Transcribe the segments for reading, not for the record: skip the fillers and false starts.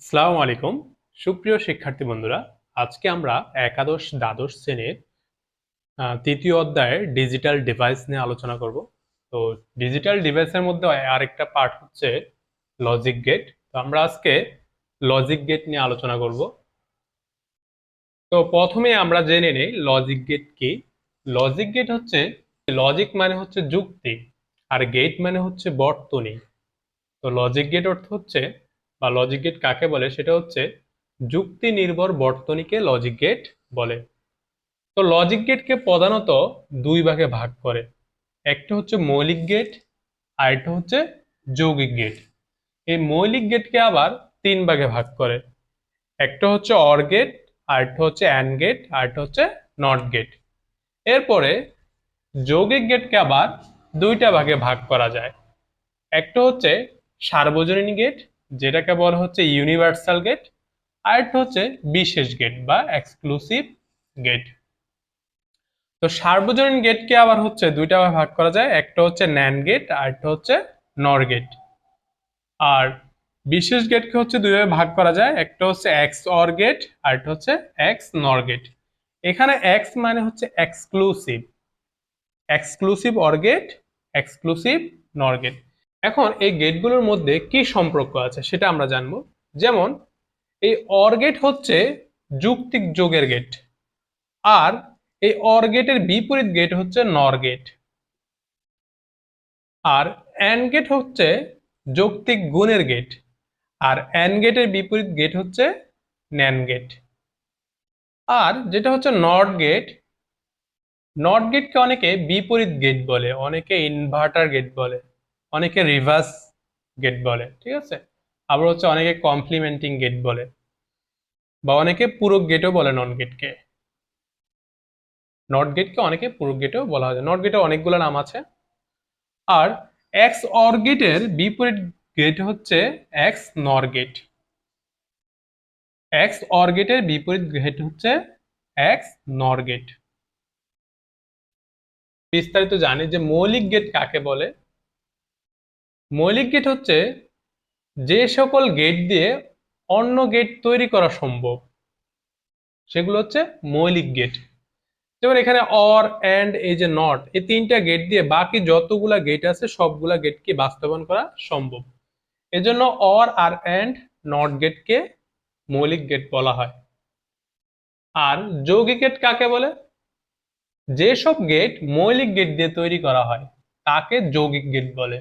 আসসালামু আলাইকুম। সুপ্রিয় শিক্ষার্থী বন্ধুরা, আজকে আমরা একাদশ দ্বাদশ শ্রেণীর তৃতীয় অধ্যায়ের ডিজিটাল ডিভাইস নিয়ে আলোচনা করব। তো ডিজিটাল ডিভাইসের মধ্যে আরেকটা পার্ট হচ্ছে লজিক গেট। তো আমরা আজকে লজিক গেট নিয়ে আলোচনা করব। তো প্রথমে আমরা জেনে নেই লজিক গেট কি। লজিক গেট হচ্ছে, লজিক মানে হচ্ছে যুক্তি, আর গেট মানে হচ্ছে বর্তনী। তো লজিক গেট অর্থ হচ্ছে, বা লজিক গেট কাকে বলে, সেটা হচ্ছে যুক্তি নির্ভর বর্তনীকে লজিক গেট বলে। তো লজিক গেটকে প্রধানত দুই ভাগে ভাগ করে। একটা হচ্ছে মৌলিক গেট, আর একটা হচ্ছে যৌগিক গেট। এই মৌলিক গেটকে আবার তিন ভাগে ভাগ করে। একটা হচ্ছে অর গেট, আর একটা হচ্ছে অ্যান্ড গেট, আর একটা হচ্ছে নট গেট। এরপরে যৌগিক গেটকে আবার দুইটা ভাগে ভাগ করা যায়। একটা হচ্ছে সার্বজনীন গেট, যেটাকে বলা হচ্ছে ইউনিভার্সাল গেট, আর একটা হচ্ছে বিশেষ গেট বা এক্সক্লুসিভ গেট। তো সার্বজনীন গেটকে আবার হচ্ছে দুইটা ভাগে ভাগ করা যায়। একটা হচ্ছে ন্যান্ড গেট, আর একটা হচ্ছে নর গেট। আর বিশেষ গেটকে হচ্ছে দুইভাবে ভাগ করা যায়। একটা হচ্ছে এক্স অর গেট, আর একটা হচ্ছে এক্স নর গেট। এখানে এক্স মানে হচ্ছে exclusive, exclusive or gate, exclusive nor gate. এখন এই গেটগুলোর মধ্যে কি সম্পর্ক আছে সেটা আমরা জানবো। যেমন এই অর গেট হচ্ছে যুক্তিক যোগের গেট, আর এই অর গেটের বিপরীত গেট হচ্ছে নর গেট। আর অ্যান্ড গেট হচ্ছে যৌক্তিক গুণের গেট, আর অ্যান্ড গেটের বিপরীত গেট হচ্ছে ন্যান্ড গেট। আর যেটা হচ্ছে নট গেট, নট গেটকে অনেকে বিপরীত গেট বলে, অনেকে ইনভার্টার গেট বলে, অনেকে রিভার্স গেট বলে, ঠিক আছে। আবার হচ্ছে অনেকে কমপ্লিমেন্টিং গেট বলে, বা অনেকে পূরক গেটও বলে। নট গেটকে অনেকে পূরক গেটও বলা হয়। নট গেটে অনেকগুলো নাম আছে। আর এক্স অর গেটের বিপরীত গেট হচ্ছে এক্স নর গেট। এক্স অর গেটের বিপরীত গেট হচ্ছে এক্স নর গেট। বিস্তারিত জানি যে মৌলিক গেট কাকে বলে। মৌলিক গেট হচ্ছে যে সকল গেট দিয়ে অন্য গেট তৈরি করা সম্ভব, সেগুলো হচ্ছে মৌলিক গেট। যেমন এখানে অর, এন্ড, এই যে নট, এই তিনটা গেট দিয়ে বাকি যতগুলা গেট আছে সবগুলা গেটকে বাস্তবায়ন করা সম্ভব। এজন্য অর আর এন্ড নট গেটকে মৌলিক গেট বলা হয়। আর যৌগিক গেট কাকে বলে? যেসব গেট মৌলিক গেট দিয়ে তৈরি করা হয় তাকে যৌগিক গেট বলে।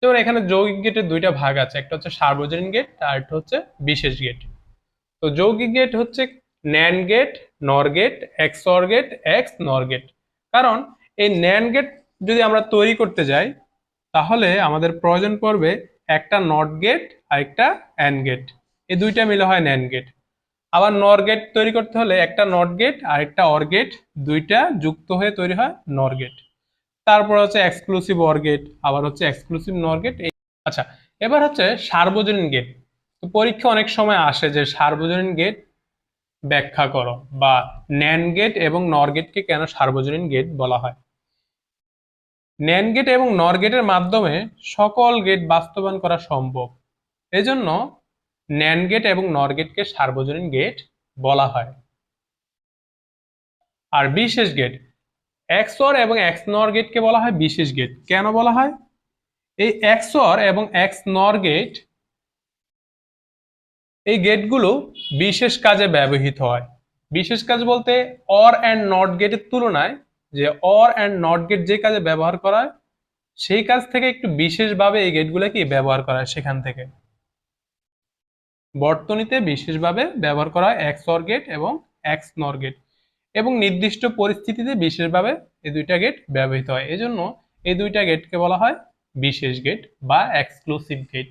যেমন এখানে যৌগিক গেটের দুইটা ভাগ আছে, একটা হচ্ছে সার্বজনীন গেট, আর একটা হচ্ছে বিশেষ গেট। তো যৌগিক গেট হচ্ছে NAND gate, NOR gate, XOR gate, XNOR gate. কারণ এই ন্যান্ড গেট যদি আমরা তৈরি করতে যাই, তাহলে আমাদের প্রয়োজন পড়বে একটা নট গেট আর একটা অ্যান্ড গেট। এই দুইটা মিলে হয় ন্যান্ড গেট। আবার নর গেট তৈরি করতে হলে একটা নট গেট আর একটা অর গেট, দুইটা যুক্ত হয়ে তৈরি হয় নর গেট। তারপর হচ্ছে এক্সক্লুসিভ অর গেট, আবার হচ্ছে এক্সক্লুসিভ নর গেট। আচ্ছা, এবার হচ্ছে সার্বজনীন গেট। তো পরীক্ষা অনেক সময় আসে যে সার্বজনীন গেট ব্যাখ্যা করো, বা ন্যান্ড গেট এবং নর গেটকে কেন সার্বজনীন গেট বলা হয়। ন্যান্ড গেট এবং নর গেটের মাধ্যমে সকল গেট বাস্তবায়ন করা সম্ভব, এজন্য ন্যান্ড গেট এবং নর গেটকে সার্বজনীন গেট বলা হয়। আর বিশেষ গেট, এক্সঅর এবং এক্স নর গেটকে বলা হয় বিশেষ গেট। কেন বলা হয়? এই এক্সঅর এবং এক্স নর গেট, এই গেটগুলো বিশেষ কাজে ব্যবহৃত হয়। বিশেষ কাজ বলতে অর অ্যান্ড নট গেটের তুলনায় যে অর অ্যান্ড নট গেট যে কাজে ব্যবহার করা হয়, সেই কাজ থেকে একটু বিশেষভাবে এই গেটগুলো কি ব্যবহার করা হয়। সেখান থেকে বর্তনীতে বিশেষভাবে ব্যবহার করা হয় এক্স অর গেট এবং এক্স নর গেট, এবং নির্দিষ্ট পরিস্থিতিতে বিশেষভাবে এই দুইটা গেট ব্যবহৃত হয়। এজন্য এই দুইটা গেটকে বলা হয় বিশেষ গেট বা এক্সক্লুসিভ গেট।